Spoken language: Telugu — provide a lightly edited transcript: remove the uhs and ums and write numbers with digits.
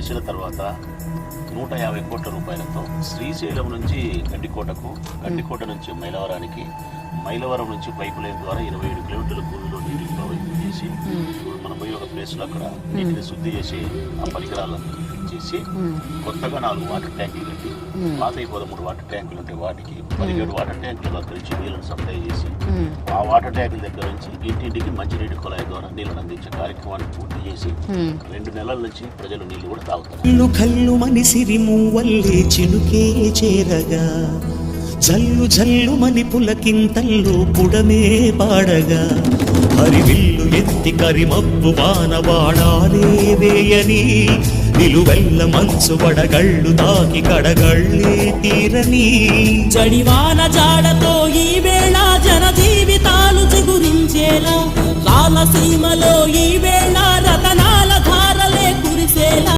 గెలిచిన తర్వాత 150 కోట్ల రూపాయలతో శ్రీశైలం నుంచి గండికోటకు, గండికోట నుంచి మైలవరానికి, మైలవరం నుంచి పైపు లైన్ ద్వారా 27 కిలోమీటర్ల భూమిలో నీటిని ప్రవహింప చేసి ఇప్పుడు మనం పోయి ఒక ప్లేస్లో అక్కడ నీటిని శుద్ధి చేసి ఆ పరికరాలను చేసి కొత్తగా 4 వాటర్ ట్యాంకులు కట్టి పాత 13 వాటర్ ట్యాంకులు ఉంటే వాటికి 17 వాటర్ ట్యాంకులు అక్కరించి నీళ్ళను సప్లై చేసి ఆ వాటర్ ట్యాంకుల దగ్గర నుంచి ఇంటింటికి మంచినీటి కుళాయి ద్వారా నీళ్ళను అందించే కార్యక్రమాన్ని పూర్తి చేసి 2 నెలల నుంచి ప్రజలు నీళ్లు కూడా తాగుతారు. కళ్ళు మనిసిరి మూవల్లే చినుకే చేరగా, జల్లు జల్లు మని పులకింతల్లో పుడమే పాడగా, హరివిల్లు ఎత్తి కరిమబ్బు వానవాడాలే వేయని, నిలువెల్ల మనసు వడగళ్ళు తాకి కడగళ్ళే తీరని, జడివాన జాడతో ఈ వేళ జన జీవితాలు చిగురించేలా, రాలసీమలో ఈ వేళ రతనాల ధారలే కురిసేలా.